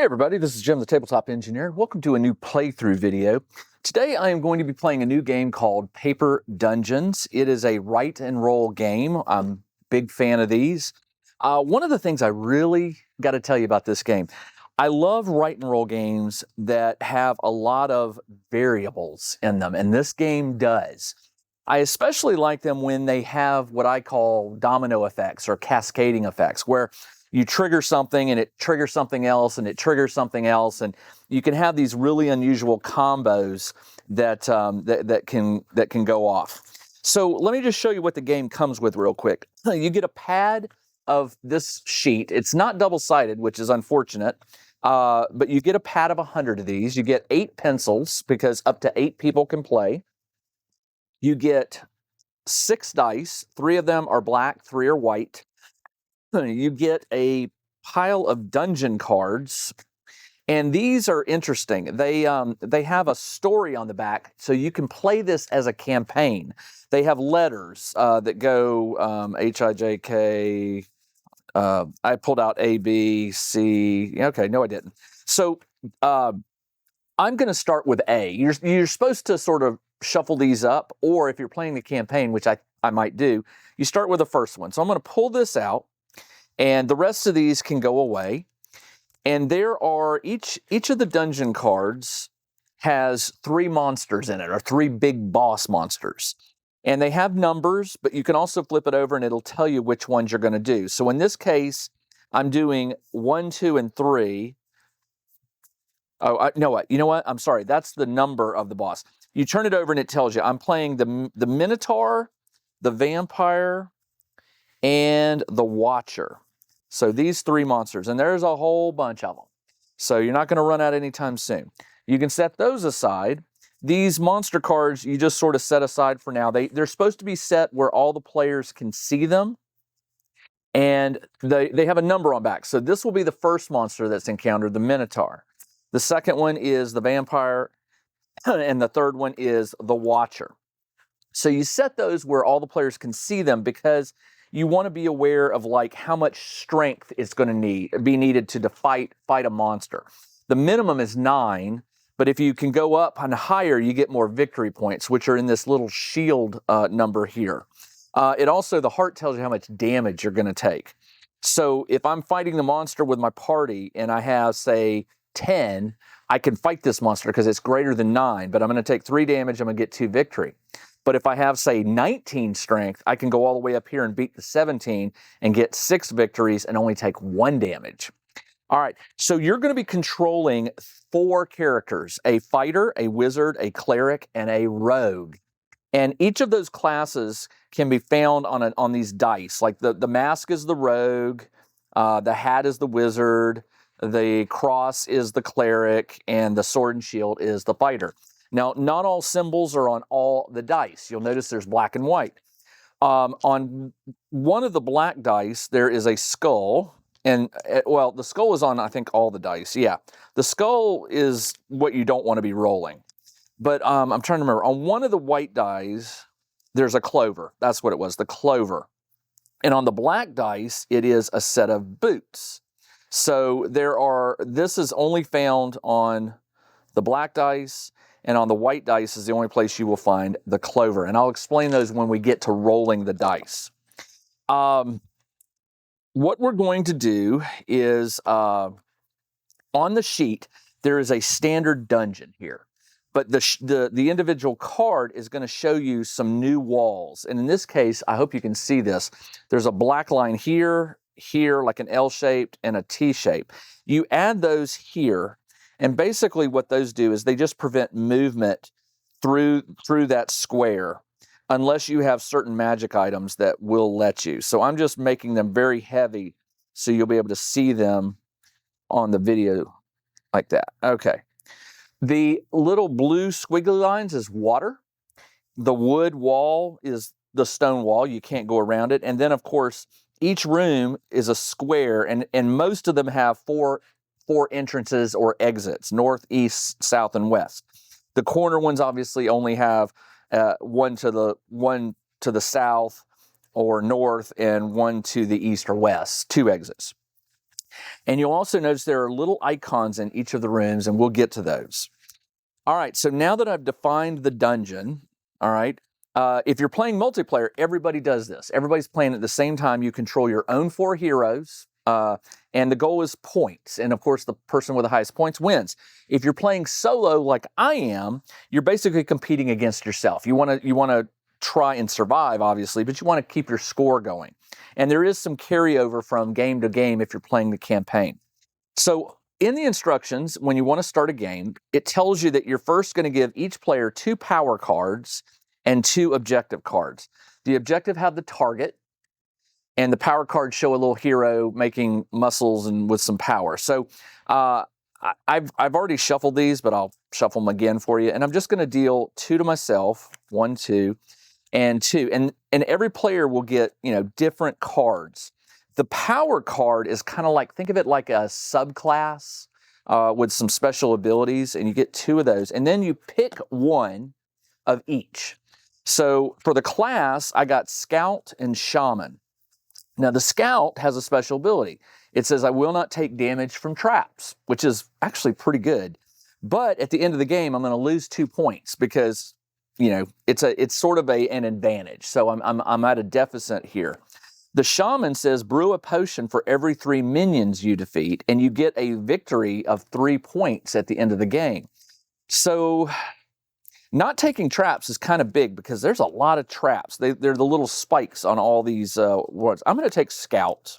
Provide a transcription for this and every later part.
Hey everybody, this is Jim the Tabletop Engineer. Welcome to a new playthrough video. Today I am going to be playing a new game called Paper Dungeons. It is a write and roll game. I'm a big fan of these. One of the things I really got to tell you about this game, I love write and roll games that have a lot of variables in them, and this game does. I especially like them when they have what I call domino effects or cascading effects, where you trigger something and it triggers something else and it triggers something else, and you can have these really unusual combos that can go off. So let me just show you what the game comes with real quick. You get a pad of this sheet. It's not double-sided, which is unfortunate, but you get a pad of 100 of these. You get 8 pencils because up to 8 people can play. You get 6 dice. 3 of them are black, 3 are white. You get a pile of dungeon cards, and these are interesting. They have a story on the back, so you can play this as a campaign. They have letters that go H-I-J-K. I pulled out A, B, C. Okay, no, I didn't. So I'm going to start with A. You're supposed to sort of shuffle these up, or if you're playing the campaign, which I might do, you start with the first one. So I'm going to pull this out. And the rest of these can go away. And there are, each of the dungeon cards has 3 monsters in it, or 3 big boss monsters. And they have numbers, but you can also flip it over and it'll tell you which ones you're going to do. So in this case, I'm doing 1, 2, and 3. Oh, you know what? I'm sorry. That's the number of the boss. You turn it over and it tells you, I'm playing the Minotaur, the Vampire, and the Watcher. So these 3 monsters, and there's a whole bunch of them. So you're not going to run out anytime soon. You can set those aside. These monster cards, you just sort of set aside for now. They're supposed to be set where all the players can see them, and they have a number on back. So this will be the first monster that's encountered, the Minotaur. The second one is the Vampire, and the third one is the Watcher. So you set those where all the players can see them because you want to be aware of like how much strength it's going to be needed to fight a monster. The minimum is 9, but if you can go up and higher, you get more victory points, which are in this little shield number here. It also, the heart tells you how much damage you're going to take. So if I'm fighting the monster with my party and I have, say, 10, I can fight this monster because it's greater than 9, but I'm going to take 3 damage, I'm going to get 2 victory. But if I have, say, 19 strength, I can go all the way up here and beat the 17 and get 6 victories and only take 1 damage. All right, so you're going to be controlling 4 characters, a fighter, a wizard, a cleric, and a rogue. And each of those classes can be found on these dice. Like the mask is the rogue, the hat is the wizard, the cross is the cleric, and the sword and shield is the fighter. Now, not all symbols are on all the dice. You'll notice there's black and white. On one of the black dice, there is a skull. And, well, the skull is on, I think, all the dice. Yeah. The skull is what you don't want to be rolling. But I'm trying to remember. On one of the white dice, there's a clover. That's what it was, the clover. And on the black dice, it is a set of boots. So this is only found on the black dice, and on the white dice is the only place you will find the clover. And I'll explain those when we get to rolling the dice. What we're going to do is, on the sheet, there is a standard dungeon here. But the individual card is going to show you some new walls. And in this case, I hope you can see this. There's a black line here, like an L-shaped, and a T-shape. You add those here. And basically what those do is they just prevent movement through that square unless you have certain magic items that will let you. So I'm just making them very heavy so you'll be able to see them on the video like that. Okay. The little blue squiggly lines is water. The wood wall is the stone wall. You can't go around it. And then, of course, each room is a square, and most of them have four entrances or exits: north, east, south, and west. The corner ones obviously only have one to the south or north and one to the east or west, 2 exits. And you'll also notice there are little icons in each of the rooms, and we'll get to those. All right, so now that I've defined the dungeon, all right, if you're playing multiplayer, everybody does this. Everybody's playing at the same time. You control your own 4 heroes, and the goal is points. And of course, the person with the highest points wins. If you're playing solo like I am, you're basically competing against yourself. You want to try and survive, obviously, but you want to keep your score going. And there is some carryover from game to game if you're playing the campaign. So in the instructions, when you want to start a game, it tells you that you're first going to give each player 2 power cards and 2 objective cards. The objective have the target, and the power cards show a little hero making muscles and with some power. So I've already shuffled these, but I'll shuffle them again for you. And I'm just going to deal 2 to myself, 1, 2, and 2. And every player will get, different cards. The power card is kind of like, think of it like a subclass with some special abilities, and you get 2 of those. And then you pick 1 of each. So for the class, I got Scout and Shaman. Now the Scout has a special ability. It says, I will not take damage from traps, which is actually pretty good. But at the end of the game, I'm going to lose 2 points because, it's sort of an advantage. So I'm at a deficit here. The Shaman says, brew a potion for every 3 minions you defeat, and you get a victory of 3 points at the end of the game. So not taking traps is kind of big because there's a lot of traps. They're the little spikes on all these words. I'm going to take Scout,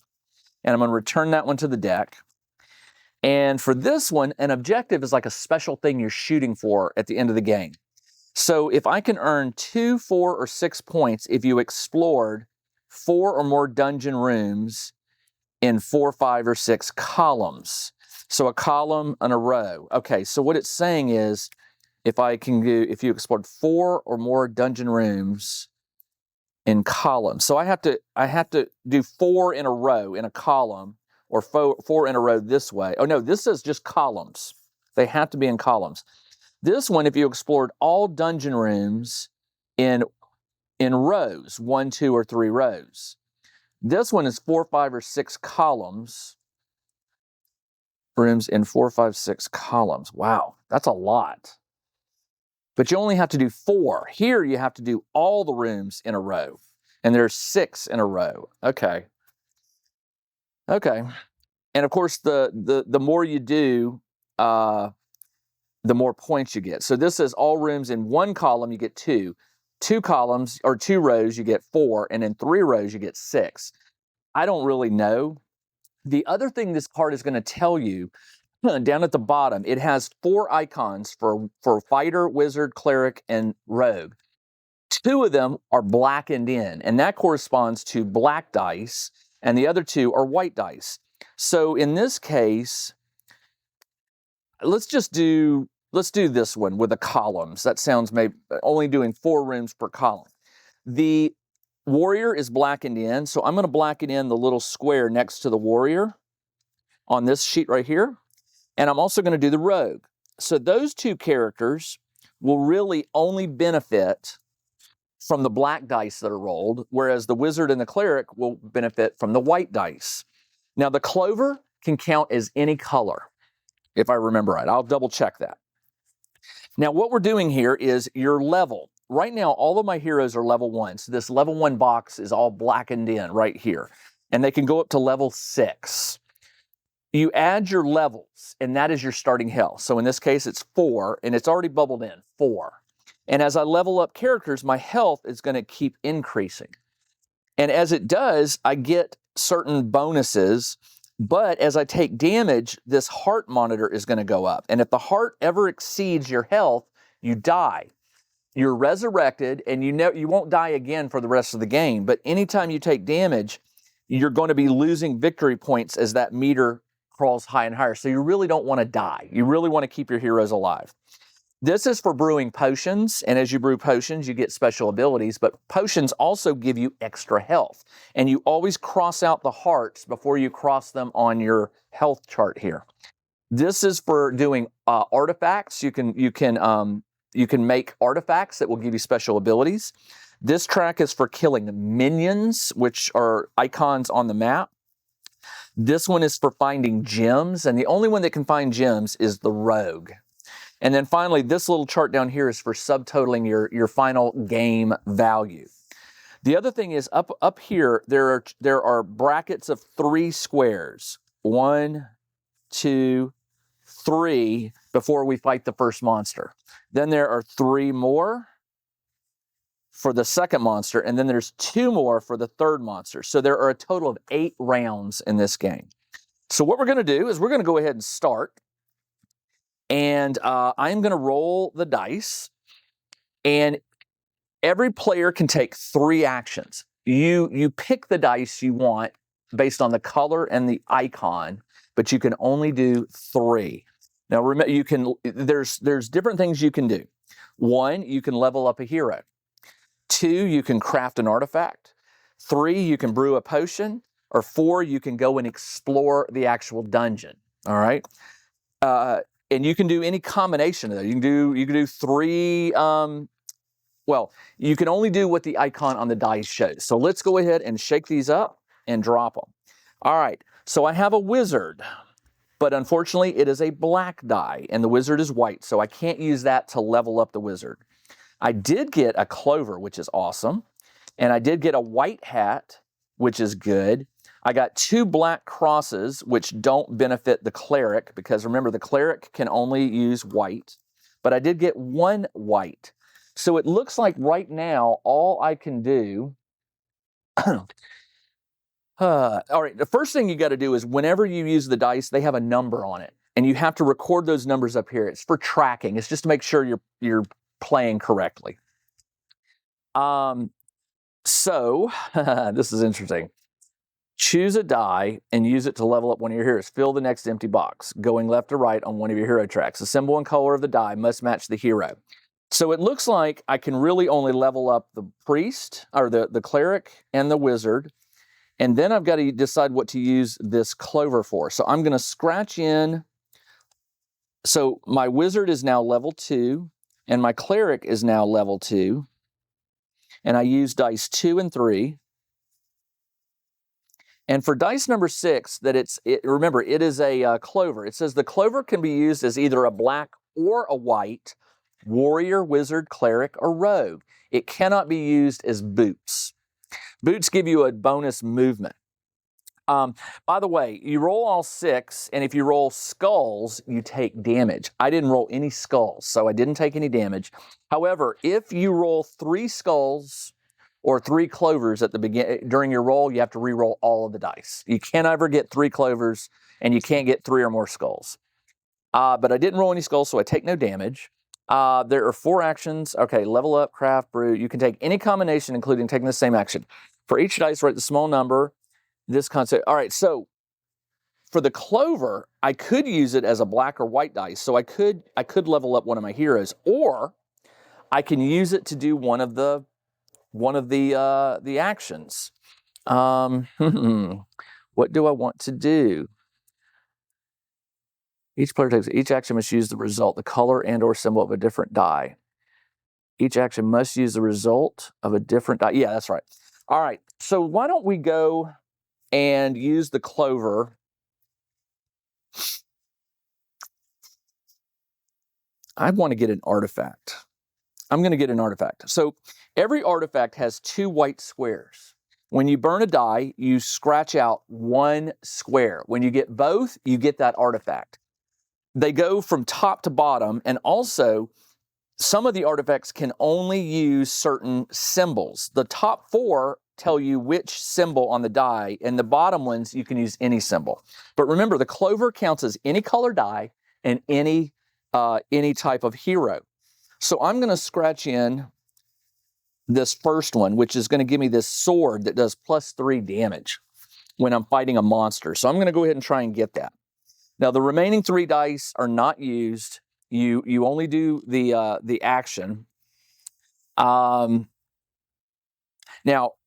and I'm going to return that one to the deck. And for this one, an objective is like a special thing you're shooting for at the end of the game. So if I can earn 2, 4, or 6 points if you explored 4 or more dungeon rooms in 4, 5, or 6 columns. So a column and a row. Okay, so what it's saying is, if you explored 4 or more dungeon rooms in columns. So I have to do 4 in a row in a column, or 4 in a row this way. Oh no, this says just columns. They have to be in columns. This one, if you explored all dungeon rooms in rows, 1, 2, or 3 rows. This one is 4, 5, or 6 columns. Rooms in 4, 5, 6 columns. Wow, that's a lot. But you only have to do 4. Here you have to do all the rooms in a row. And there's 6 in a row. Okay. And of course, the more you do, the more points you get. So this says all rooms in 1 column, you get 2. 2 columns or 2 rows, you get 4. And in 3 rows, you get 6. I don't really know. The other thing this card is going to tell you, down at the bottom, it has 4 icons for fighter, wizard, cleric, and rogue. 2 of them are blackened in, and that corresponds to black dice, and the other 2 are white dice. So in this case, let's do this one with the columns. That sounds maybe only doing 4 rooms per column. The warrior is blackened in, so I'm going to blacken in the little square next to the warrior on this sheet right here. And I'm also going to do the rogue. So those 2 characters will really only benefit from the black dice that are rolled, whereas the wizard and the cleric will benefit from the white dice. Now the clover can count as any color, if I remember right. I'll double check that. Now what we're doing here is your level. Right now, all of my heroes are level 1. So this level 1 box is all blackened in right here. And they can go up to level 6. You add your levels, and that is your starting health. So in this case, it's 4, and it's already bubbled in, 4. And as I level up characters, my health is going to keep increasing. And as it does, I get certain bonuses, but as I take damage, this heart monitor is going to go up. And if the heart ever exceeds your health, you die. You're resurrected, and you won't die again for the rest of the game. But anytime you take damage, you're going to be losing victory points as that meter crawls high and higher. So you really don't want to die. You really want to keep your heroes alive. This is for brewing potions, and as you brew potions, you get special abilities, but potions also give you extra health. And you always cross out the hearts before you cross them on your health chart here. This is for doing artifacts. You can make artifacts that will give you special abilities. This track is for killing minions, which are icons on the map. This one is for finding gems, and the only one that can find gems is the rogue. And then finally, this little chart down here is for subtotaling your final game value. The other thing is up here, there are brackets of 3 squares. 1, 2, 3 before we fight the first monster. Then there are 3 more for the second monster, and then there's 2 more for the third monster. So there are a total of 8 rounds in this game. So what we're going to do is we're going to go ahead and start. And I'm going to roll the dice. And every player can take 3 actions. You pick the dice you want based on the color and the icon, but you can only do 3. Now remember, there's different things you can do. 1, you can level up a hero. 2, you can craft an artifact. 3, you can brew a potion. Or 4, you can go and explore the actual dungeon. All right. And you can do any combination of those. You can do 3. Well, you can only do what the icon on the dice shows. So let's go ahead and shake these up and drop them. All right. So I have a wizard, but unfortunately it is a black die, and the wizard is white, so I can't use that to level up the wizard. I did get a clover, which is awesome, and I did get a white hat, which is good. I got 2 black crosses, which don't benefit the cleric, because remember, the cleric can only use white. But I did get 1 white. So it looks like right now, all I can do... all right, the first thing you got to do is whenever you use the dice, they have a number on it. And you have to record those numbers up here. It's for tracking. It's just to make sure you're playing correctly. So, this is interesting. Choose a die and use it to level up one of your heroes. Fill the next empty box, going left to right on one of your hero tracks. The symbol and color of the die must match the hero. So it looks like I can really only level up the priest, or the cleric and the wizard. And then I've got to decide what to use this clover for. So I'm going to scratch in. So my wizard is now level 2, and my cleric is now level 2. And I use dice 2 and 3. And for dice number 6, remember, it is a clover. It says the clover can be used as either a black or a white warrior, wizard, cleric, or rogue. It cannot be used as boots. Boots give you a bonus movement. By the way, you roll all 6, and if you roll skulls, you take damage. I didn't roll any skulls, so I didn't take any damage. However, if you roll 3 skulls or 3 clovers at the beginning during your roll, you have to re-roll all of the dice. You can't ever get 3 clovers, and you can't get 3 or more skulls. But I didn't roll any skulls, so I take no damage. There are 4 actions. Okay, level up, craft, brew. You can take any combination, including taking the same action. For each dice, write the small number. This concept. All right, so for the clover, I could use it as a black or white dice. So I could level up one of my heroes, or I can use it to do one of the actions. What do I want to do? Each action must use the result, the color and or symbol of a different die. Each action must use the result of a different die. Yeah, that's right. All right, so why don't we go and use the clover. I want to get an artifact. I'm going to get an artifact. So every artifact has 2 white squares. When you burn a die, you scratch out 1 square. When you get both, you get that artifact. They go from top to bottom, and also some of the artifacts can only use certain symbols. The top 4 tell you which symbol on the die, and the bottom ones, you can use any symbol. But remember, the clover counts as any color die and any type of hero. So I'm going to scratch in this first one, which is going to give me this sword that does +3 damage when I'm fighting a monster. So I'm going to go ahead and try and get that. Now, the remaining 3 dice are not used. You only do the action. Now,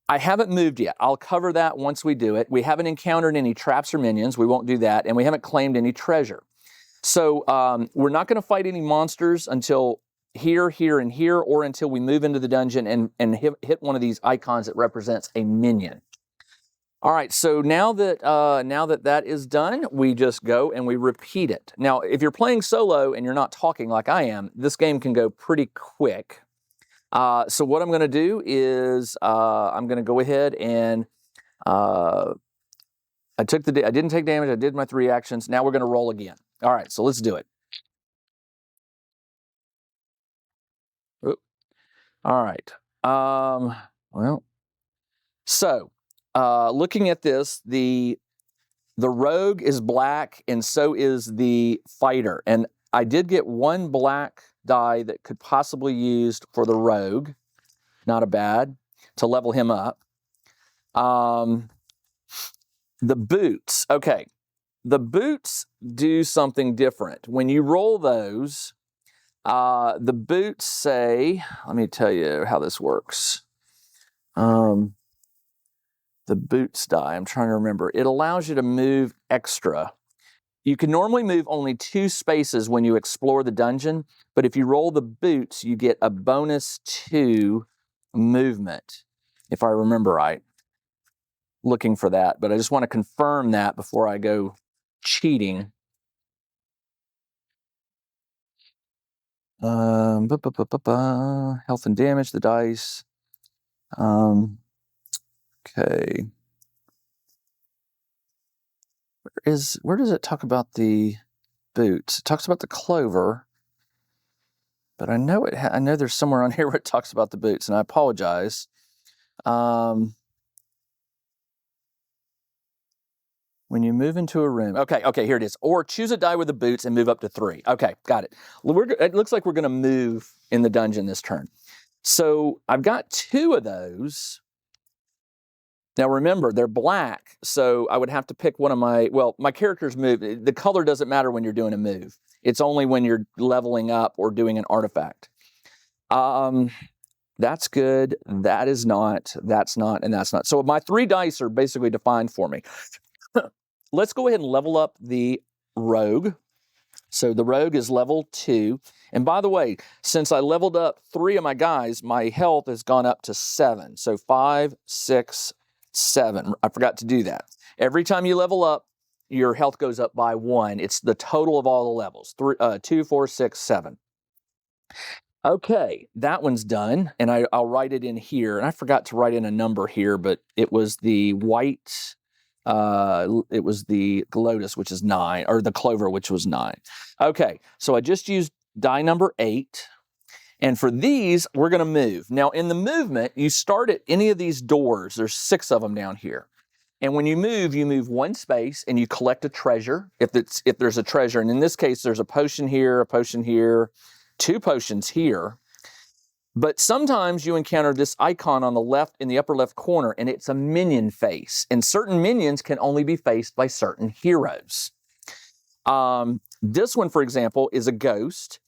I haven't moved yet. I'll cover that once we do it. We haven't encountered any traps or minions. We won't do that. And we haven't claimed any treasure. So we're not going to fight any monsters until here, here, and here, or until we move into the dungeon and hit one of these icons that represents a minion. All right, so now that that is done, we just go and we repeat it. Now, if you're playing solo and you're not talking like I am, this game can go pretty quick. So what I'm going to do is I'm going to go ahead and I didn't take damage. I did my 3 actions. Now we're going to roll again. All right, so let's do it. Oop. All right. Well, so looking at this, the rogue is black, and so is the fighter. And I did get 1 black die that could possibly be used for the rogue. Not a bad to level him up. The boots. Okay. The boots do something different. When you roll those, the boots say, let me tell you how this works. The boots die, I'm trying to remember. It allows you to move extra. You can normally move only 2 spaces when you explore the dungeon, but if you roll the boots, you get a bonus 2 movement, if I remember right. Looking for that, but I just want to confirm that before I go cheating. Health and damage, the dice. Okay. Where does it talk about the boots? It talks about the clover, but I know I know there's somewhere on here where it talks about the boots, and I apologize. When you move into a room. Okay, here it is. Or choose a die with the boots and move up to 3. Okay, got it. It looks like we're going to move in the dungeon this turn. So I've got 2 of those. Now remember, they're black, so I would have to pick one of my characters move. The color doesn't matter when you're doing a move. It's only when you're leveling up or doing an artifact. That's good. That is not. That's not, and that's not. So my 3 dice are basically defined for me. Let's go ahead and level up the rogue. So the rogue is level 2. And by the way, since I leveled up 3 of my guys, my health has gone up to 7. So 5, 6, 7. I forgot to do that. Every time you level up, your health goes up by 1. It's the total of all the levels. 2, 4, 6, 7. Okay, that one's done. And I'll write it in here. And I forgot to write in a number here, but it was the white... it was the Lotus, which is 9, or the Clover, which was 9. Okay, so I just used die number 8. And for these, we're going to move. Now, in the movement, you start at any of these doors. There's 6 of them down here. And when you move 1 space, and you collect a treasure, if there's a treasure. And in this case, there's a potion here, 2 potions here. But sometimes you encounter this icon on the left, in the upper left corner, and it's a minion face. And certain minions can only be faced by certain heroes. This one, for example, is a ghost.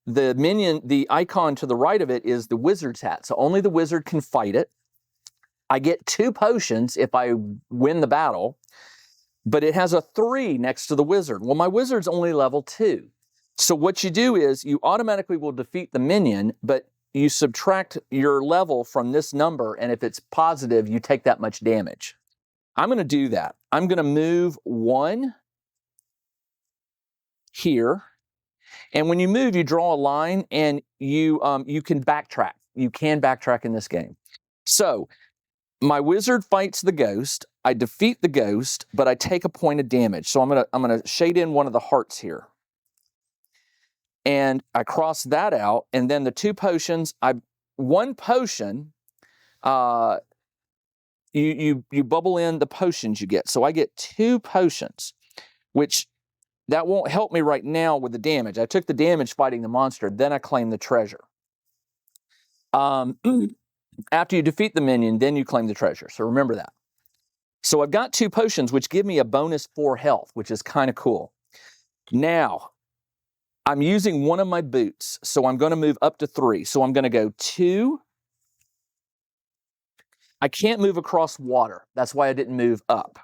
The minion, the icon to the right of it is the wizard's hat. So only the wizard can fight it. I get 2 potions if I win the battle, but it has a 3 next to the wizard. Well, my wizard's only level 2. So what you do is you automatically will defeat the minion, but you subtract your level from this number, and if it's positive, you take that much damage. I'm going to do that. I'm going to move 1 here, and when you move, you draw a line, and you can backtrack. You can backtrack in this game. So my wizard fights the ghost. I defeat the ghost, but I take a point of damage. So I'm gonna shade in one of the hearts here. And I cross that out, and then the 2 potions, 1 potion, you bubble in the potions you get. So I get 2 potions, which that won't help me right now with the damage. I took the damage fighting the monster, then I claim the treasure. After you defeat the minion, then you claim the treasure. So remember that. So I've got 2 potions, which give me a bonus 4 health, which is kind of cool. Now, I'm using one of my boots, so I'm going to move up to 3. So I'm going to go 2. I can't move across water. That's why I didn't move up.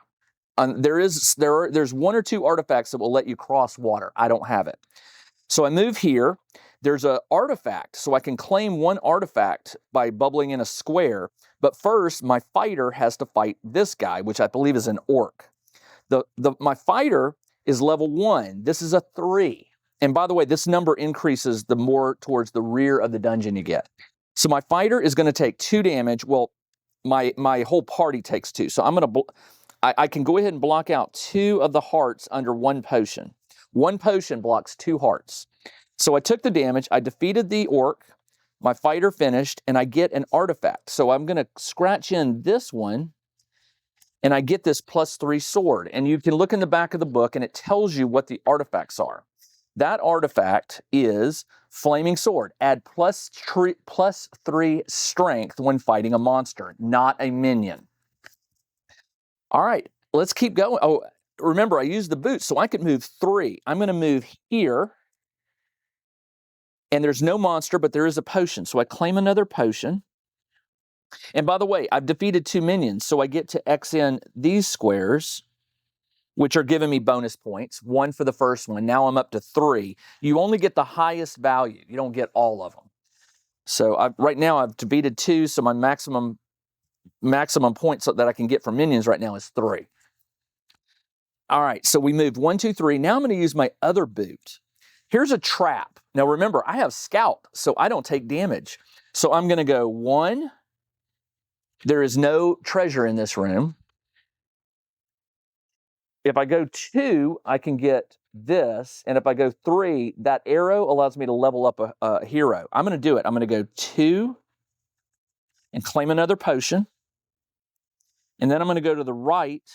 There's 1 or 2 artifacts that will let you cross water. I don't have it. So I move here. there's an artifact, so I can claim one artifact by bubbling in a square. But first, my fighter has to fight this guy, which I believe is an orc. My fighter is level 1. This is a 3. And by the way, this number increases the more towards the rear of the dungeon you get. So my fighter is going to take 2 damage. Well, my whole party takes 2. So I can go ahead and block out 2 of the hearts under 1 potion. 1 potion blocks 2 hearts. So I took the damage, I defeated the orc, my fighter finished, and I get an artifact. So I'm going to scratch in this one, and I get this +3 sword. And you can look in the back of the book, and it tells you what the artifacts are. That artifact is Flaming Sword. Add +3 strength when fighting a monster, not a minion. All right, let's keep going. Oh, remember, I used the boots, so I could move 3. I'm going to move here. And there's no monster, but there is a potion. So I claim another potion. And by the way, I've defeated 2 minions, so I get to X in these squares, which are giving me bonus points. 1 for the first one. Now I'm up to 3. You only get the highest value. You don't get all of them. So right now I've defeated 2, so my maximum points that I can get from minions right now is 3. All right, so we moved 1, 2, 3. Now I'm going to use my other boot. Here's a trap. Now remember, I have Scout, so I don't take damage. So I'm going to go 1. There is no treasure in this room. If I go 2, I can get this. And if I go 3, that arrow allows me to level up a hero. I'm going to do it. I'm going to go 2 and claim another potion. And then I'm going to go to the right.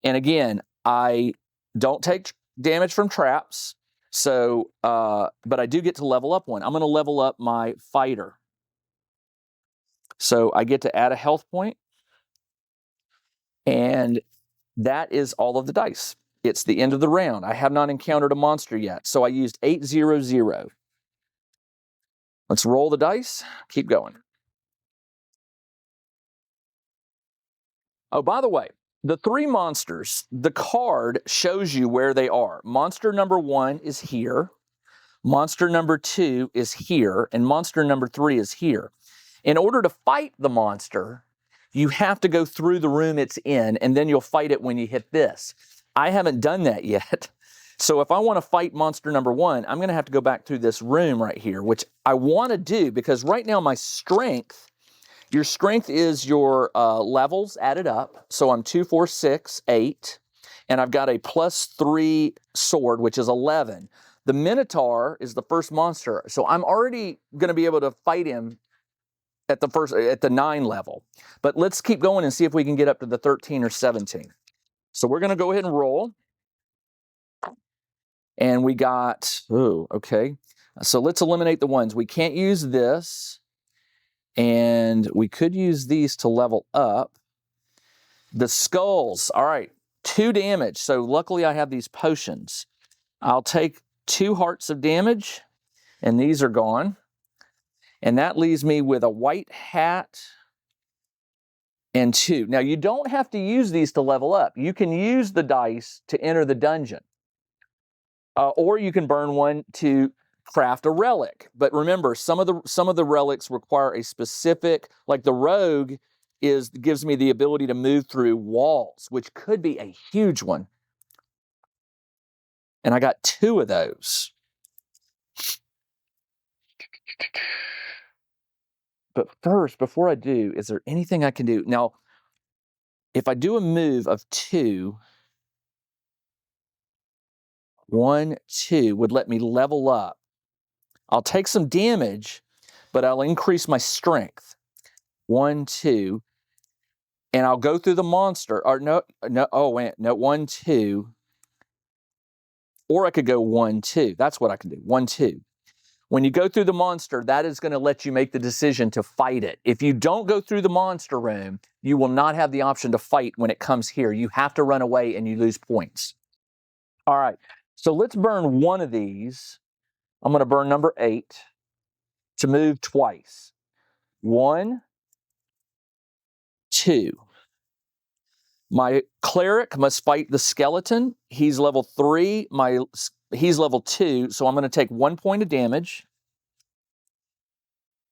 And again, I don't take damage from traps, so but I do get to level up 1. I'm going to level up my fighter. So I get to add a health point, and that is all of the dice. It's the end of the round. I have not encountered a monster yet, so I used 800. Let's roll the dice. Keep going. Oh, by the way, the 3 monsters, the card shows you where they are. Monster number 1 is here. Monster number 2 is here. And monster number 3 is here. In order to fight the monster, you have to go through the room it's in, and then you'll fight it when you hit this. I haven't done that yet. So if I want to fight monster number 1, I'm going to have to go back through this room right here, which I want to do because right now my strength, your strength is your levels added up. So I'm 2, 4, 6, 8, and I've got a +3 sword, which is 11. The Minotaur is the first monster, so I'm already going to be able to fight him at the 9 level. But let's keep going and see if we can get up to the 13 or 17. So we're going to go ahead and roll. And we got, okay. So let's eliminate the ones. We can't use this. And we could use these to level up. The skulls, all right, 2 damage. So luckily I have these potions. I'll take 2 hearts of damage, and these are gone. And that leaves me with a white hat and 2. Now, you don't have to use these to level up. You can use the dice to enter the dungeon. Or you can burn 1 to craft a relic. But remember, some of the relics require a specific, like the rogue gives me the ability to move through walls, which could be a huge one. And I got 2 of those. But first, before I do, is there anything I can do? Now, if I do a move of 2, 1, 2 would let me level up. I'll take some damage, but I'll increase my strength. 1, 2, and I'll go through the monster. Or no, oh wait, no, 1, 2. Or I could go 1, 2. That's what I can do. 1, 2. When you go through the monster, that is going to let you make the decision to fight it. If you don't go through the monster room, you will not have the option to fight when it comes here. You have to run away and you lose points. All right, so let's burn 1 of these. I'm going to burn number 8 to move twice. 1, 2. My cleric must fight the skeleton. He's level 3. My he's level 2, so I'm going to take 1 point of damage.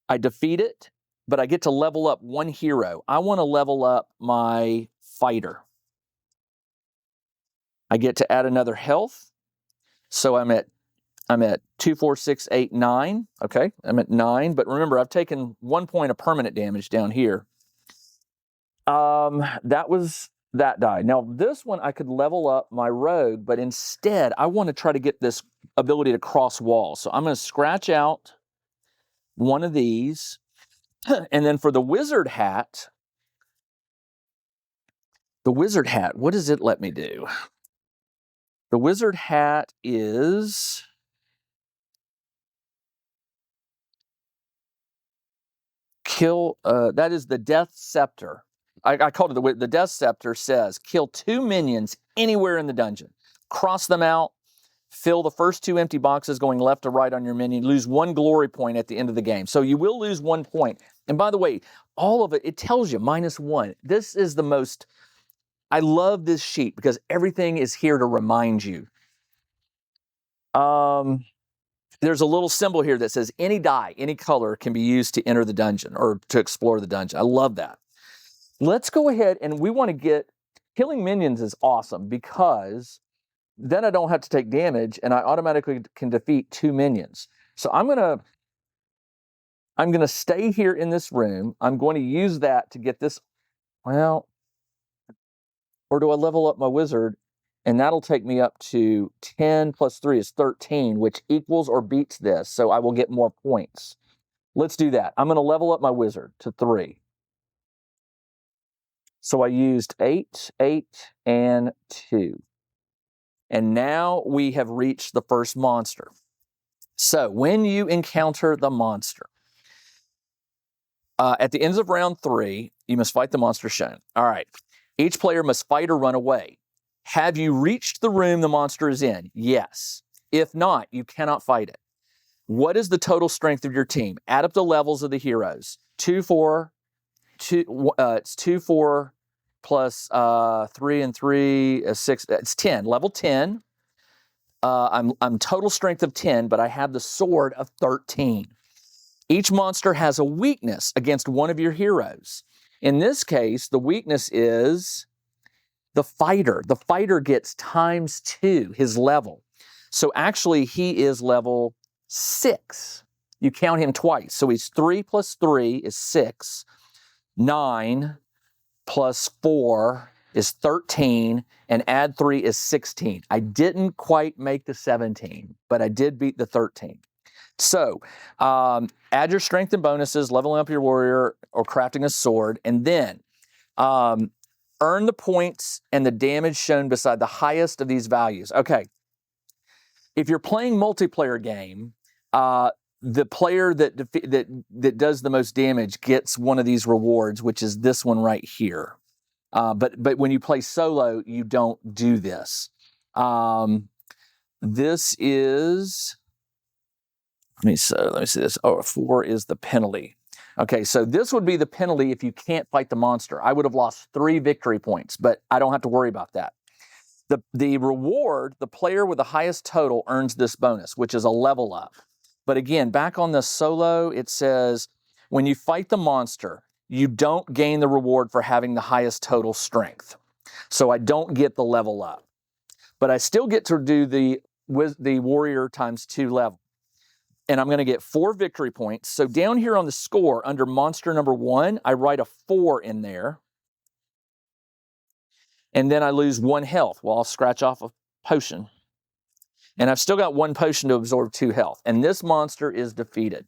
I defeat it, but I get to level up 1 hero. I want to level up my fighter. I get to add another health. So I'm at 2, 4, 6, 8, 9. Okay, I'm at 9. But remember, I've taken 1 point of permanent damage down here. That was that die. Now, this one, I could level up my rogue, but instead, I want to try to get this ability to cross walls. So I'm going to scratch out one of these. And then for the wizard hat, what does it let me do? The wizard hat is... kill, that is the Death Scepter. I called it the Death Scepter says, kill 2 minions anywhere in the dungeon. Cross them out, fill the first 2 empty boxes going left to right on your minion, lose 1 glory point at the end of the game. So you will lose 1 point. And by the way, all of it, it tells you -1. This is the most, I love this sheet because everything is here to remind you. There's a little symbol here that says any die, any color can be used to enter the dungeon or to explore the dungeon. I love that. Let's go ahead and we want to get, killing minions is awesome because then I don't have to take damage and I automatically can defeat 2 minions. So I'm going to stay here in this room. I'm going to use that to get this, well, or do I level up my wizard? And that'll take me up to 10 plus 3 is 13, which equals or beats this. So I will get more points. Let's do that. I'm going to level up my wizard to 3. So I used 8, 8, and 2. And now we have reached the first monster. So when you encounter the monster, at the end of round 3, you must fight the monster shown. All right. Each player must fight or run away. Have you reached the room the monster is in? Yes. If not, you cannot fight it. What is the total strength of your team? Add up the levels of the heroes. 2, 4, 2, it's 2, 4 plus 3 and 3 is 6. It's 10. Level 10. I'm total strength of 10, but I have the sword of 13. Each monster has a weakness against one of your heroes. In this case, the weakness is the fighter. The fighter gets ×2 his level. So actually, he is level 6. You count him twice. So he's 3 plus 3 is 6. 9 plus 4 is 13. And add 3 is 16. I didn't quite make the 17, but I did beat the 13. So add your strength and bonuses, leveling up your warrior or crafting a sword, and then earn the points and the damage shown beside the highest of these values. Okay, if you're playing multiplayer game, the player that does the most damage gets one of these rewards, which is this one right here. But when you play solo, you don't do this. This is, let me see this. Oh, 4 is the penalty. Okay, so this would be the penalty if you can't fight the monster. I would have lost 3 victory points, but I don't have to worry about that. The reward, the player with the highest total earns this bonus, which is a level up. But again, back on the solo, it says when you fight the monster, you don't gain the reward for having the highest total strength. So I don't get the level up. But I still get to do the warrior ×2 level. And I'm going to get 4 victory points. So down here on the score, under monster number 1, I write a 4 in there. And then I lose 1 health. Well, I'll scratch off a potion. And I've still got 1 potion to absorb 2 health. And this monster is defeated.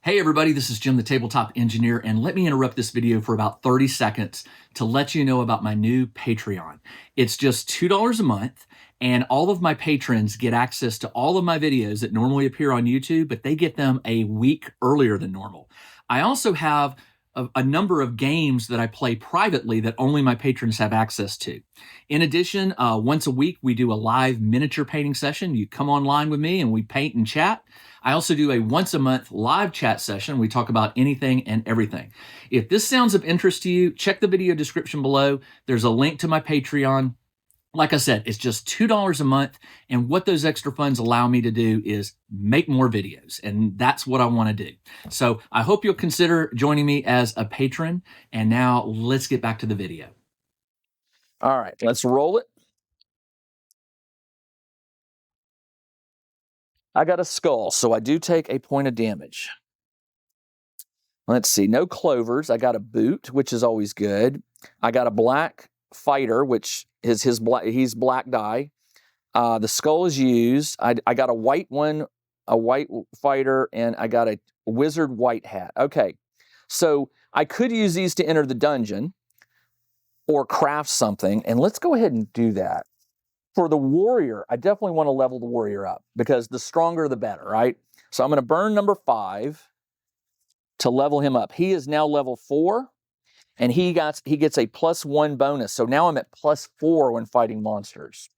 Hey everybody, this is Jim the Tabletop Engineer, and let me interrupt this video for about 30 seconds to let you know about my new Patreon. It's just $2 a month, and all of my patrons get access to all of my videos that normally appear on YouTube, but they get them a week earlier than normal. I also have a number of games that I play privately that only my patrons have access to. In addition, once a week, we do a live miniature painting session. You come online with me and we paint and chat. I also do a once a month live chat session. We talk about anything and everything. If this sounds of interest to you, check the video description below. There's a link to my Patreon. Like I said, it's just $2 a month. And what those extra funds allow me to do is make more videos. And that's what I want to do. So I hope you'll consider joining me as a patron. And now let's get back to the video. All right, let's roll it. I got a skull, so I do take a point of damage. Let's see, no clovers. I got a boot, which is always good. I got a black fighter, which is he's black die. The skull is used. I got a white one, a white fighter, and I got a wizard white hat. Okay, so I could use these to enter the dungeon or craft something, and let's go ahead and do that. For the warrior, I definitely want to level the warrior up because the stronger the better, right? So I'm going to burn number 5 to level him up. He is now level 4, and he gets a +1 bonus. So now I'm at +4 when fighting monsters.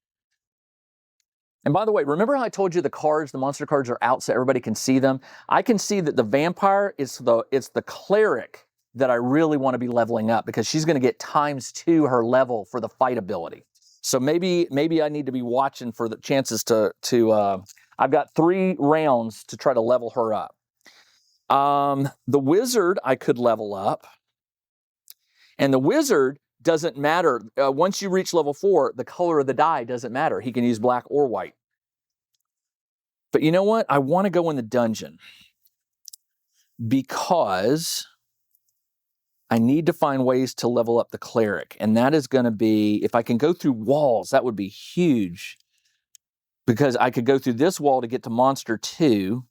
And by the way, remember how I told you the monster cards are out so everybody can see them? I can see that the vampire it's the cleric that I really want to be leveling up because she's going to get ×2 her level for the fight ability. So maybe I need to be watching for the chances to I've got 3 rounds to try to level her up. The wizard I could level up. And the wizard doesn't matter. Once you reach level 4, the color of the die doesn't matter. He can use black or white. But you know what? I want to go in the dungeon because I need to find ways to level up the cleric. And that is going to be, if I can go through walls, that would be huge. Because I could go through this wall to get to monster 2.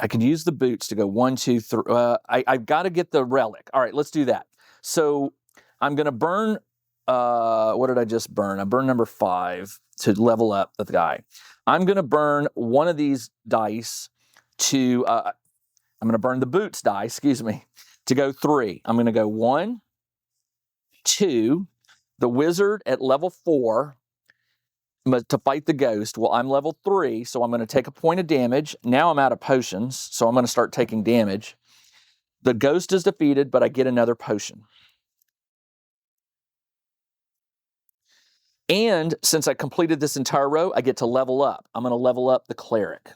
I could use the boots to go 1, 2, 3. I've got to get the relic. All right, let's do that. So I'm going to burn, what did I just burn? I burned number 5 to level up the guy. I'm going to burn one of these dice to, I'm going to burn the boots die, excuse me, to go 3. I'm going to go 1, 2, the wizard at level 4, to fight the ghost. Well, I'm level 3, so I'm going to take a point of damage. Now I'm out of potions, so I'm going to start taking damage. The ghost is defeated, but I get another potion. And since I completed this entire row, I get to level up. I'm going to level up the cleric.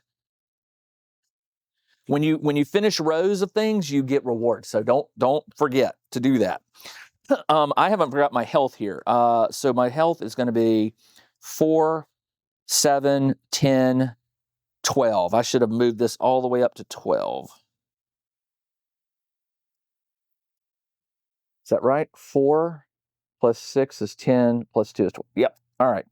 When you finish rows of things, you get rewards. So don't forget to do that. I haven't forgot my health here. So my health is going to be 4, 7, 10, 12. I should have moved this all the way up to 12. Is that right? 4 plus 6 is 10, plus 2 is 12. Yep. All right.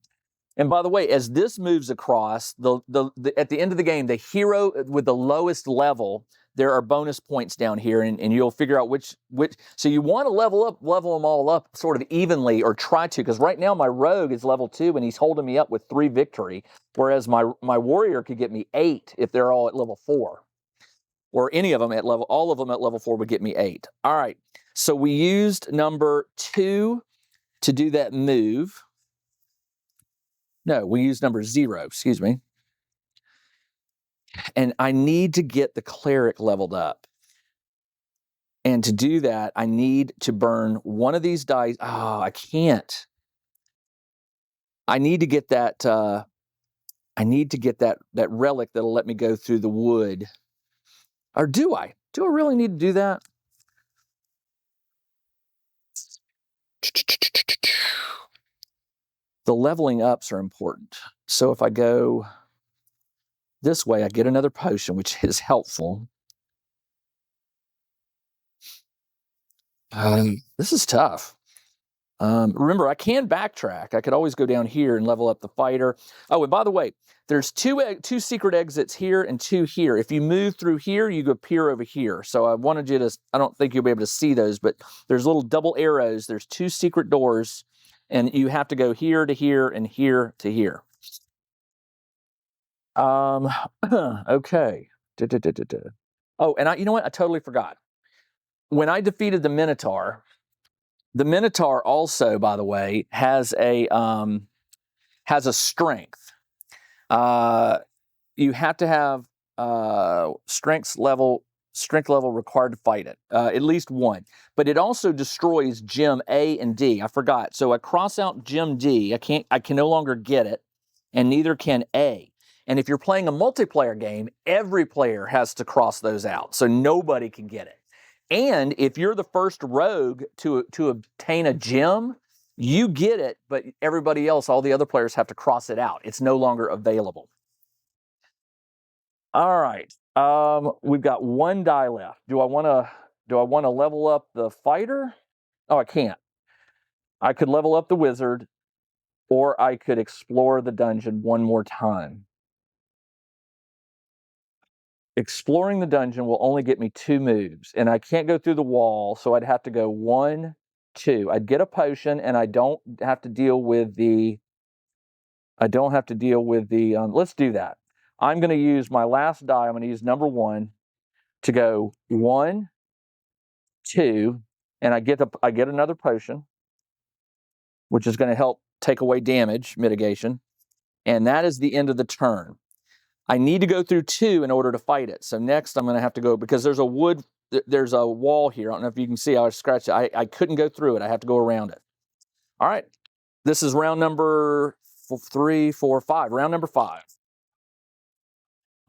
And by the way, as this moves across, at the end of the game, the hero with the lowest level, there are bonus points down here, and you'll figure out which. So you want to level them all up sort of evenly, or try to, because right now my rogue is level 2, and he's holding me up with 3 victory, whereas my warrior could get me 8 if they're all at level 4, or any of them all of them at level 4 would get me 8. All right. So we used number 2 to do that move. No, we used number 0, excuse me. And I need to get the cleric leveled up. And to do that, I need to burn one of these dice. Oh, I can't. I need to get that that relic that'll let me go through the wood. Or do I? Do I really need to do that? The leveling ups are important. So if I go this way, I get another potion, which is helpful. This is tough. Remember, I can backtrack. I could always go down here and level up the fighter. Oh, and by the way, there's two secret exits here and 2 here. If you move through here, you appear over here. So I wanted you to, I don't think you'll be able to see those, but there's little double arrows. There's 2 secret doors, and you have to go here to here and here to here. Okay. Oh, and you know what? I totally forgot. When I defeated the Minotaur also, by the way, has a strength. You have to have strength level strength level required to fight it. At least one. But it also destroys gem A and D. I forgot. So I cross out gem D. I can no longer get it, and neither can A. And if you're playing a multiplayer game, every player has to cross those out, so nobody can get it. And if you're the first rogue to obtain a gem, you get it, but everybody else, all the other players have to cross it out. It's no longer available. All right, we've got one die left. Do I want to level up the fighter? Oh, I can't. I could level up the wizard, or I could explore the dungeon one more time. Exploring the dungeon will only get me 2 moves, and I can't go through the wall, so I'd have to go 1, 2. I'd get a potion, and I don't have to deal with the. Let's do that. I'm going to use my last die. I'm going to use number 1 to go 1, 2, and I get another potion, which is going to help take away damage mitigation, and that is the end of the turn. I need to go through 2 in order to fight it. So next I'm going to have to go, because there's a wall here. I don't know if you can see, I was scratching. I couldn't go through it. I have to go around it. All right. This is round number 3, 4, 5. Round number 5.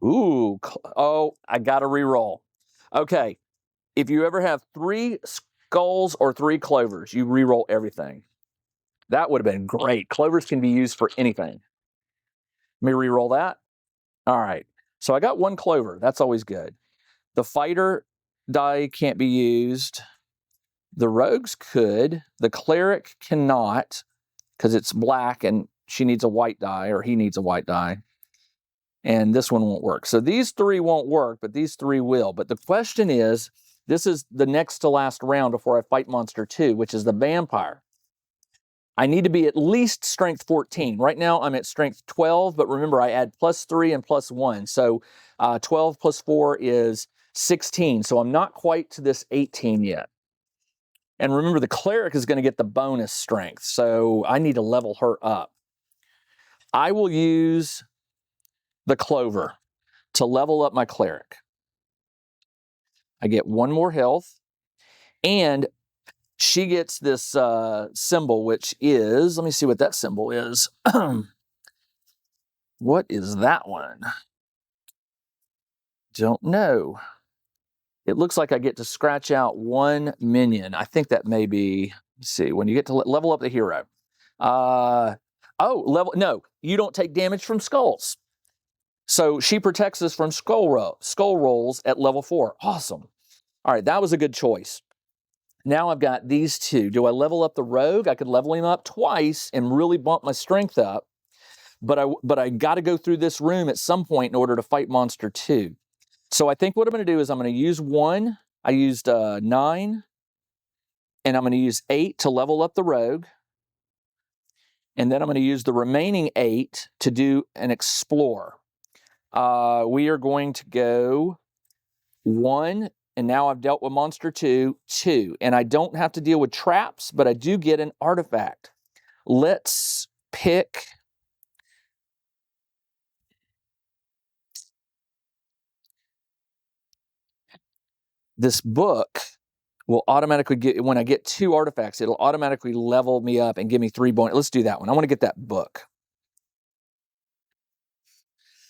Ooh. Oh, I got to re-roll. Okay. If you ever have 3 skulls or 3 clovers, you re-roll everything. That would have been great. Clovers can be used for anything. Let me re-roll that. All right, so I got 1 clover. That's always good. The fighter die can't be used. The rogues could. The cleric cannot, because it's black and she needs a white die, or he needs a white die. And this one won't work. So these 3 won't work, but these 3 will. But the question is, this is the next to last round before I fight monster 2, which is the vampire. I need to be at least strength 14. Right now I'm at strength 12, but remember I add +3 and +1. So 12 plus 4 is 16. So I'm not quite to this 18 yet. And remember, the cleric is going to get the bonus strength. So I need to level her up. I will use the clover to level up my cleric. I get 1 more health. And she gets this symbol, which is, let me see what that symbol is. What is that one? Don't know. It looks like I get to scratch out 1 minion. I think that may be, let's see, when you get to level up the hero. No, you don't take damage from skulls. So she protects us from skull rolls at level 4. Awesome. All right, that was a good choice. Now I've got these 2. Do I level up the rogue? I could level him up twice and really bump my strength up. But I got to go through this room at some point in order to fight monster 2. So I think what I'm going to do is I'm going to use 1. I used 9. And I'm going to use 8 to level up the rogue. And then I'm going to use the remaining 8 to do an explore. We are going to go 1. And now I've dealt with monster 2, 2. And I don't have to deal with traps, but I do get an artifact. Let's pick... This book will automatically get, when I get 2 artifacts, it'll automatically level me up and give me 3 bonus. Let's do that one. I want to get that book.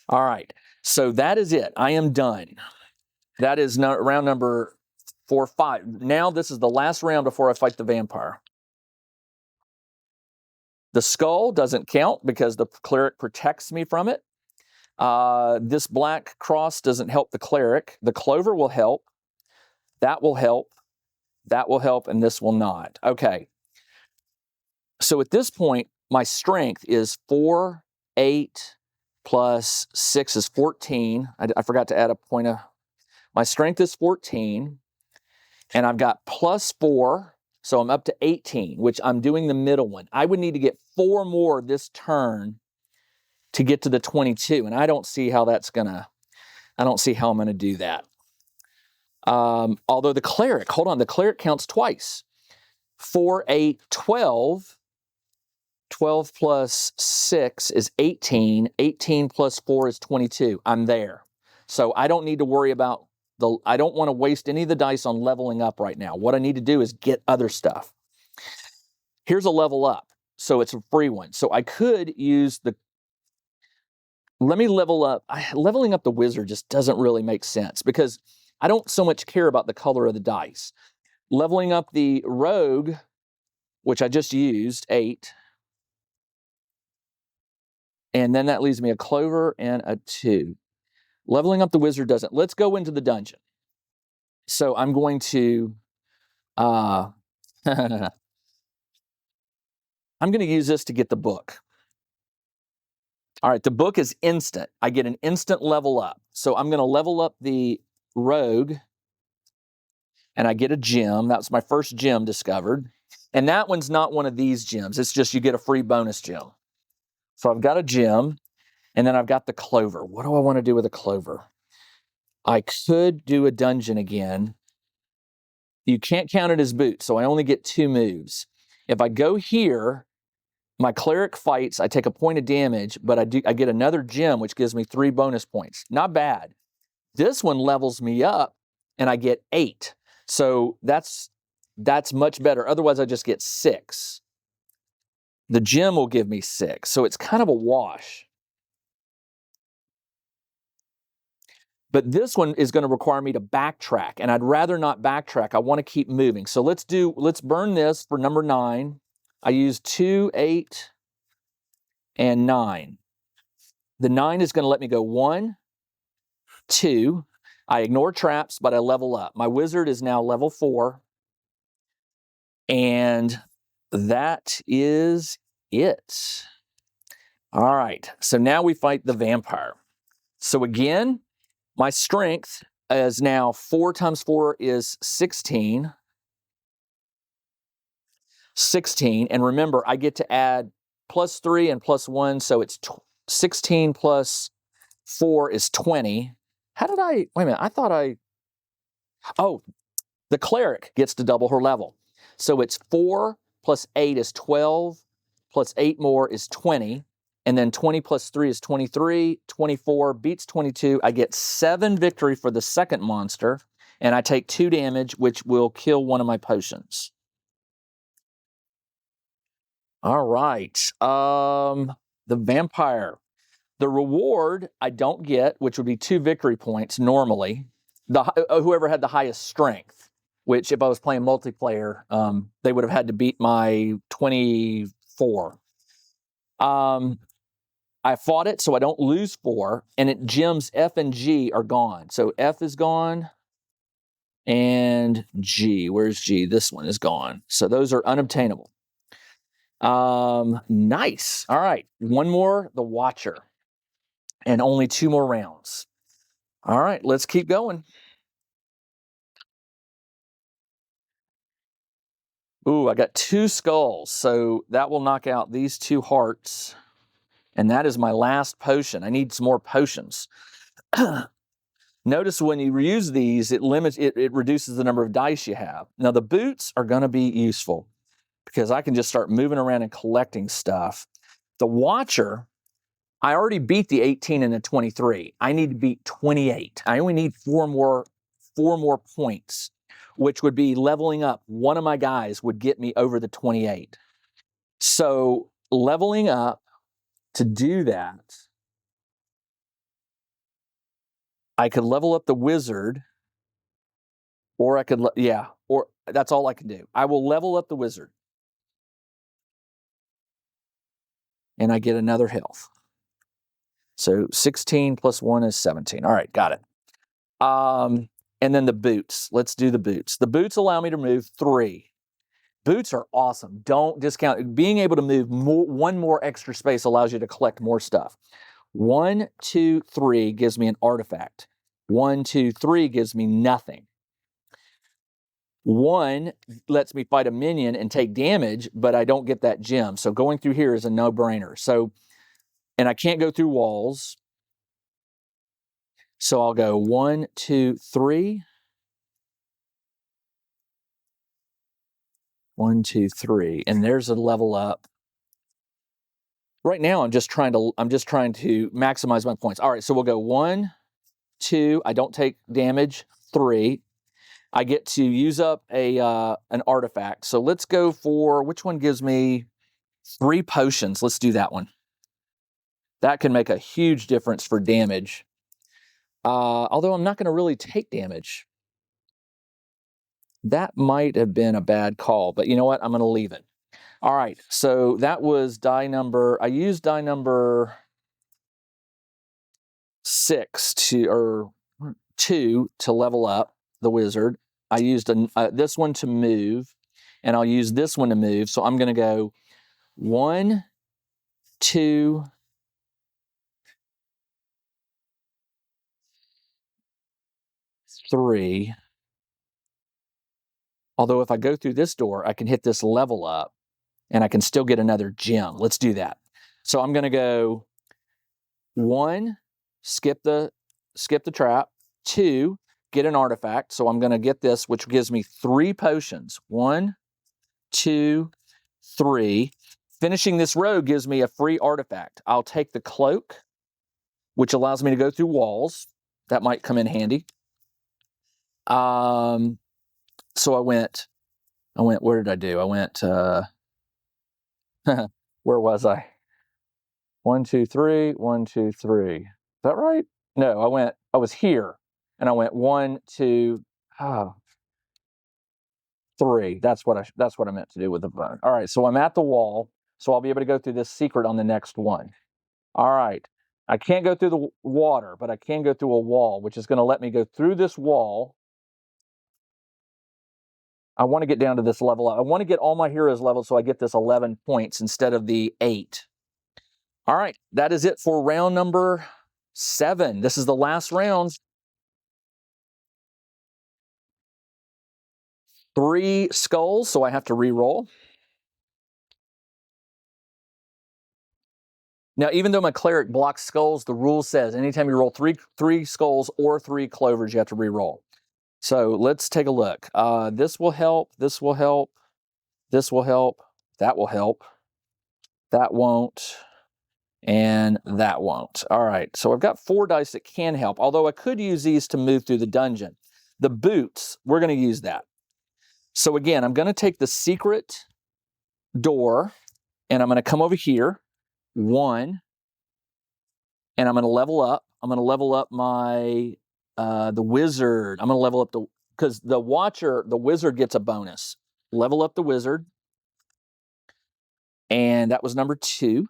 All right. So that is it. I am done. That is round number 4, 5. Now this is the last round before I fight the vampire. The skull doesn't count because the cleric protects me from it. This black cross doesn't help the cleric. The clover will help. That will help. That will help, and this will not. Okay. So at this point, my strength is 4, 8, plus 6 is 14. I forgot to add a point of... My strength is 14, and I've got +4, so I'm up to 18, which I'm doing the middle one. I would need to get 4 more this turn to get to the 22, and I don't see how I'm going to do that. Although the cleric, the cleric counts twice. 4, 8, 12. 12 plus 6 is 18. 18 plus 4 is 22. I'm there. So I don't need to worry about I don't want to waste any of the dice on leveling up right now. What I need to do is get other stuff. Here's a level up. So it's a free one. So I could use let me level up. Leveling up the wizard just doesn't really make sense because I don't so much care about the color of the dice. Leveling up the rogue, which I just used, 8. And then that leaves me a clover and a 2. Leveling up the wizard doesn't. Let's go into the dungeon. So I'm going to, I'm going to use this to get the book. All right, the book is instant. I get an instant level up. So I'm going to level up the rogue, and I get a gem. That's my first gem discovered. And that one's not one of these gems. It's just you get a free bonus gem. So I've got a gem, and then I've got the clover. What do I want to do with a clover? I could do a dungeon again. You can't count it as boots, so I only get 2 moves. If I go here, my cleric fights, I take a point of damage, but I get another gem, which gives me 3 bonus points. Not bad. This one levels me up, and I get 8. So that's much better. Otherwise, I just get 6. The gem will give me 6. So it's kind of a wash. But this one is going to require me to backtrack, and I'd rather not backtrack. I want to keep moving. So let's burn this for number 9. I used 2, 8, and 9. The 9 is going to let me go 1, 2. I ignore traps, but I level up. My wizard is now level 4. And that is it. All right, so now we fight the vampire. So again, my strength is now 4 times 4 is 16. 16. And remember, I get to add plus 3 and plus 1, so it's 16 plus 4 is 20. Wait a minute, the cleric gets to double her level. So it's 4 plus 8 is 12, plus 8 more is 20, and then 20 plus 3 is 23, 24 beats 22. I get 7 victory for the second monster, and I take 2 damage, which will kill one of my potions. All right, the vampire. The reward I don't get, which would be 2 victory points normally. Whoever had the highest strength, which if I was playing multiplayer, they would have had to beat my 24. I fought it, so I don't lose 4, and gems F and G are gone. So F is gone, and G. Where's G? This one is gone. So those are unobtainable. Nice. All right, one more, the Watcher, and only 2 more rounds. All right, let's keep going. Ooh, I got 2 skulls, so that will knock out these 2 hearts. And that is my last potion. I need some more potions. Notice when you use these, it reduces the number of dice you have. Now, the boots are going to be useful because I can just start moving around and collecting stuff. The Watcher, I already beat the 18 and the 23. I need to beat 28. I only need 4 more points, which would be leveling up. One of my guys would get me over the 28. So leveling up, to do that, I could level up the wizard, or I could, or that's all I can do. I will level up the wizard. And I get another health. So 16 plus 1 is 17. All right, got it. And then the boots. Let's do the boots. The boots allow me to move 3. Boots are awesome. Don't discount. Being able to move one more extra space allows you to collect more stuff. 1, 2, 3 gives me an artifact. 1, 2, 3 gives me nothing. 1 lets me fight a minion and take damage, but I don't get that gem. So going through here is a no-brainer. So, and I can't go through walls. So I'll go 1, 2, 3. 1, 2, 3, and there's a level up. Right now, I'm just trying to maximize my points. All right, so we'll go 1, 2. I don't take damage. 3. I get to use up an artifact. So let's go for, which one gives me 3 potions? Let's do that one. That can make a huge difference for damage. Although I'm not going to really take damage. That might have been a bad call, but you know what? I'm going to leave it. All right, so that was I used die number 6 or 2 to level up the wizard. I used this one to move, and I'll use this one to move. So I'm going to go 1, 2, 3. Although if I go through this door, I can hit this level up, and I can still get another gem. Let's do that. So I'm going to go 1, skip the trap. 2, get an artifact. So I'm going to get this, which gives me 3 potions. 1, 2, 3. Finishing this row gives me a free artifact. I'll take the cloak, which allows me to go through walls. That might come in handy. So I went, where did I do? I went, where was I? 1, 2, 3, 1, 2, 3. Is that right? No, I was here, and I went 1, 2, 3. That's what I meant to do with the bone. All right, so I'm at the wall, so I'll be able to go through this secret on the next one. All right, I can't go through the water, but I can go through a wall, which is going to let me go through this wall. I want to get down to this level. I want to get all my heroes leveled so I get this 11 points instead of the 8. All right, that is it for round number 7. This is the last round. 3 skulls, so I have to re-roll. Now, even though my cleric blocks skulls, the rule says anytime you roll three skulls or 3 clovers, you have to re-roll. So let's take a look. This will help. This will help. This will help. That will help. That won't. And that won't. All right, so I've got 4 dice that can help, although I could use these to move through the dungeon. The boots, we're going to use that. So again, I'm going to take the secret door, and I'm going to come over here, 1, and I'm going to level up. I'm going to level up my, the wizard. I'm going to level up because the wizard gets a bonus. Level up the wizard. And that was number 2.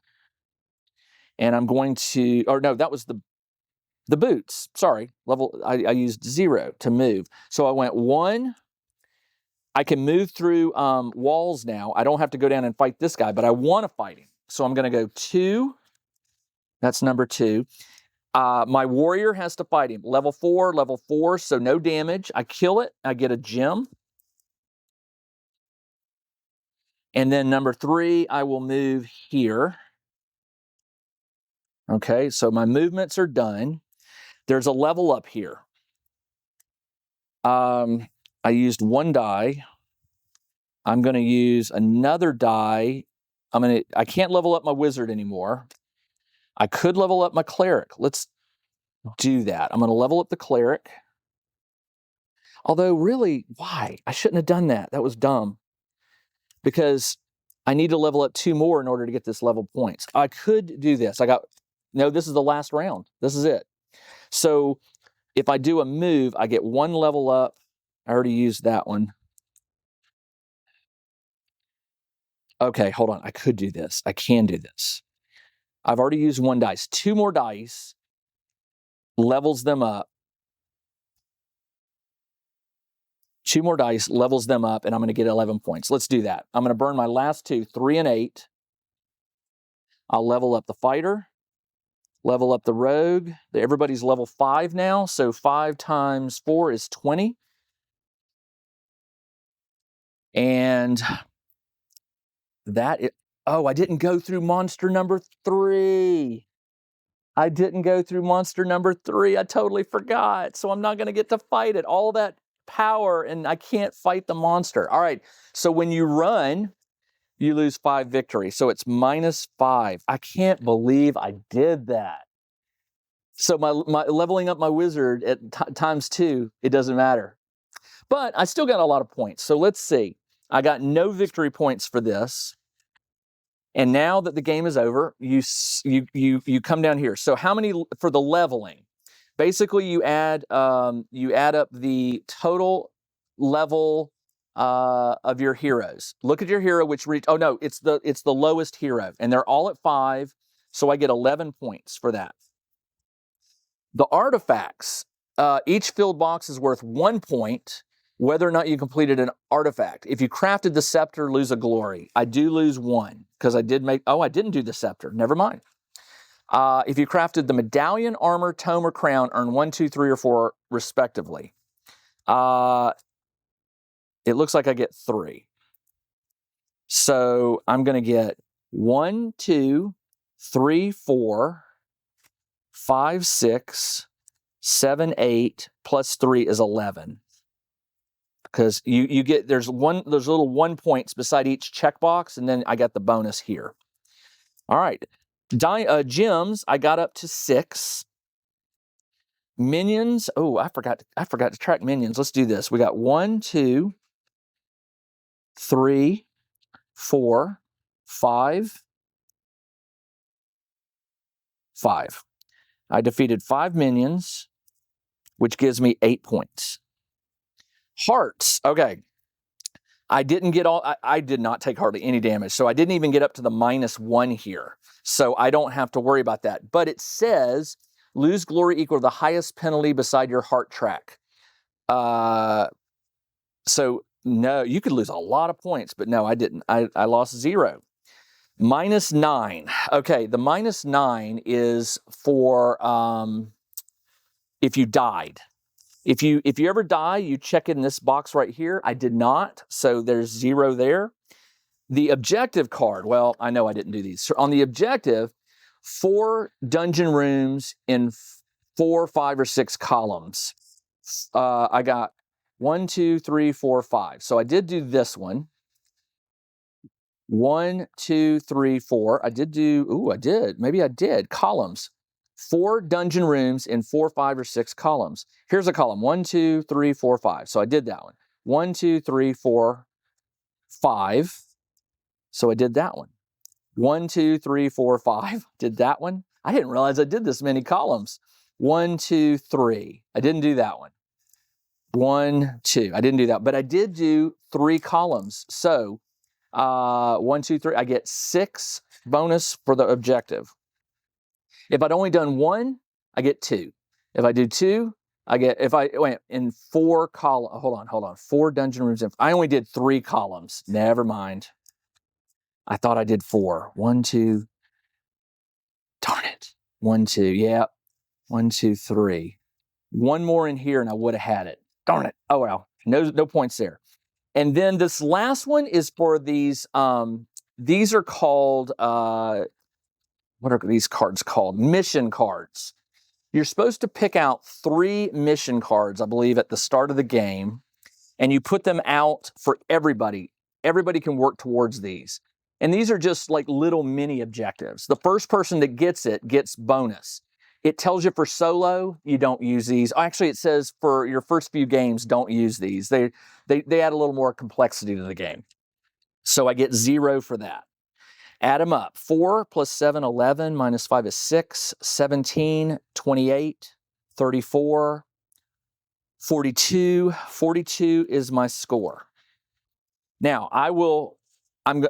And I'm going to, or no, that was the boots. Sorry, I used 0 to move. So I went 1. I can move through walls now. I don't have to go down and fight this guy, but I want to fight him. So I'm going to go 2. That's number 2. My warrior has to fight him. Level 4, so no damage. I kill it. I get a gem. And then number 3, I will move here. Okay, so my movements are done. There's a level up here. I used 1 die. I'm going to use another die. I can't level up my wizard anymore. I could level up my cleric. Let's do that. I'm going to level up the cleric. Although, really, why? I shouldn't have done that. That was dumb. Because I need to level up 2 more in order to get this level points. I could do this. No, this is the last round. This is it. So if I do a move, I get 1 level up. I already used that one. Okay, hold on. I could do this. I can do this. I've already used 1 dice. 2 more dice levels them up. 2 more dice levels them up, and I'm going to get 11 points. Let's do that. I'm going to burn my last 2, 3 and 8. I'll level up the fighter, level up the rogue. Everybody's level 5 now, so 5 times 4 is 20. And I didn't go through monster number 3. I didn't go through monster number 3. I totally forgot. So I'm not going to get to fight it. All that power, and I can't fight the monster. All right. So when you run, you lose 5 victory. So it's -5. I can't believe I did that. So my leveling up my wizard at times 2, it doesn't matter. But I still got a lot of points. So let's see. I got no victory points for this. And now that the game is over, you come down here. So how many for the leveling? Basically, you add up the total level of your heroes. Look at your hero, which reach. Oh no, it's the lowest hero, and they're all at 5. So I get 11 points for that. The artifacts. Each filled box is worth 1 point, whether or not you completed an artifact. If you crafted the scepter, lose a glory. I do lose 1 because I didn't do the scepter. Never mind. If you crafted the medallion, armor, tome, or crown, earn 1, 2, 3, or 4, respectively. It looks like I get 3. So I'm going to get 1, 2, 3, 4, 5, 6, 7, 8, plus 3 is 11. Because you get, there's little 1 points beside each checkbox, and then I got the bonus here. All right. Gems, I got up to 6. Minions, oh, I forgot to track minions. Let's do this. We got 1, 2, 3, 4, 5. I defeated 5 minions, which gives me 8 points. Hearts, okay. I did not take hardly any damage, so I didn't even get up to the -1 here. So I don't have to worry about that. But it says, lose glory equal to the highest penalty beside your heart track. So no, you could lose a lot of points, but no, I didn't. I lost 0. -9. Okay, the -9 is for if you died. If you ever die, you check in this box right here. I did not, so there's 0 there. The objective card, well, I know I didn't do these. So on the objective, 4 dungeon rooms in 4, 5, or 6 columns. I got 1, 2, 3, 4, 5. So I did do this one. 1, 2, 3, 4. I did. Maybe I did. Columns. 4 dungeon rooms in 4, 5, or 6 columns. Here's a column. 1, 2, 3, 4, 5. So I did that one. 1, 2, 3, 4, 5. So I did that one. 1, 2, 3, 4, 5. Did that one. I didn't realize I did this many columns. 1, 2, 3. I didn't do that one. 1, 2. I didn't do that, but I did do 3 columns. So 1, 2, 3. I get 6 bonus for the objective. If I'd only done 1, I get 2. If I do 2, I get, if I went in 4 columns, hold on, 4 dungeon rooms. I only did 3 columns. Never mind. I thought I did 4. 1, 2. Darn it. 1, 2. Yeah. 1, 2, 3. 1 more in here and I would have had it. Darn it. Oh, well. No points there. And then this last one is for these. These are called, what are these cards called? Mission cards. You're supposed to pick out 3 mission cards, I believe, at the start of the game, and you put them out for everybody. Everybody can work towards these. And these are just like little mini objectives. The first person that gets it gets bonus. It tells you for solo, you don't use these. Actually, it says for your first few games, don't use these. They add a little more complexity to the game. So I get 0 for that. Add them up. 4 plus 7, 11, minus 5 is 6, 17, 28, 34, 42. 42 is my score. Now,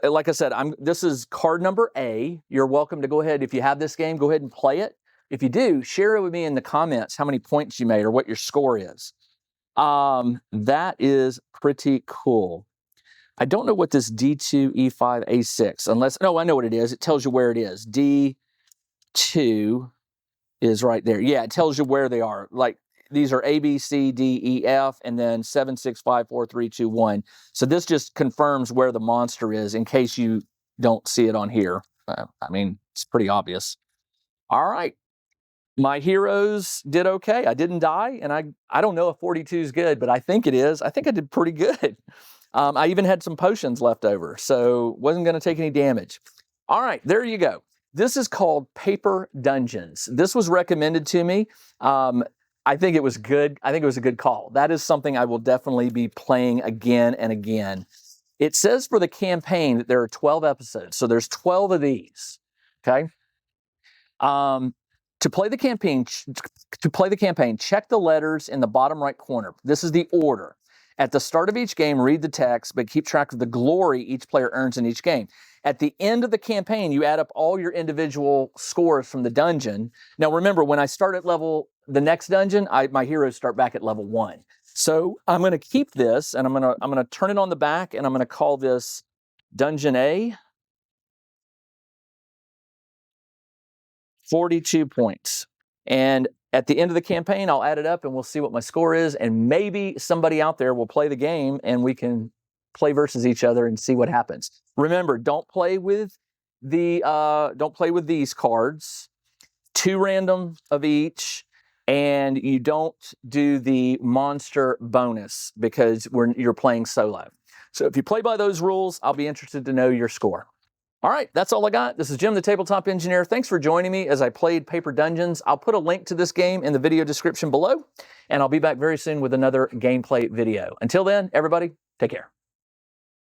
like I said, this is card number A. You're welcome to go ahead. If you have this game, go ahead and play it. If you do, share it with me in the comments how many points you made or what your score is. That is pretty cool. I don't know what this D2, E5, A6, I know what it is. It tells you where it is. D2 is right there. Yeah, it tells you where they are. Like, these are A, B, C, D, E, F, and then 7, 6, 5, 4, 3, 2, 1. So this just confirms where the monster is in case you don't see it on here. It's pretty obvious. All right. My heroes did okay. I didn't die, and I don't know if 42 is good, but I think it is. I think I did pretty good. I even had some potions left over, so wasn't going to take any damage. All right, there you go. This is called Paper Dungeons. This was recommended to me. I think it was good. I think it was a good call. That is something I will definitely be playing again and again. It says for the campaign that there are 12 episodes, so there's 12 of these. Okay. To play the campaign, check the letters in the bottom right corner. This is the order. At the start of each game, read the text, but keep track of the glory each player earns in each game. At the end of the campaign, you add up all your individual scores from the dungeon. Now, remember, when I start at the next dungeon, my heroes start back at level 1. So I'm going to keep this, and I'm going to turn it on the back, and I'm going to call this Dungeon A. 42 points. And at the end of the campaign, I'll add it up and we'll see what my score is. And maybe somebody out there will play the game and we can play versus each other and see what happens. Remember, don't play with these cards. 2 random of each. And you don't do the monster bonus because you're playing solo. So if you play by those rules, I'll be interested to know your score. All right, that's all I got. This is Jim, the Tabletop Engineer. Thanks for joining me as I played Paper Dungeons. I'll put a link to this game in the video description below, and I'll be back very soon with another gameplay video. Until then, everybody, take care.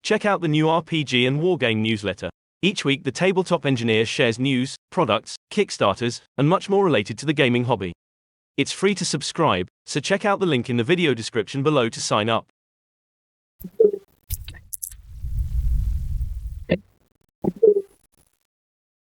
Check out the new RPG and Wargame newsletter. Each week, the Tabletop Engineer shares news, products, Kickstarters, and much more related to the gaming hobby. It's free to subscribe, so check out the link in the video description below to sign up. Okay.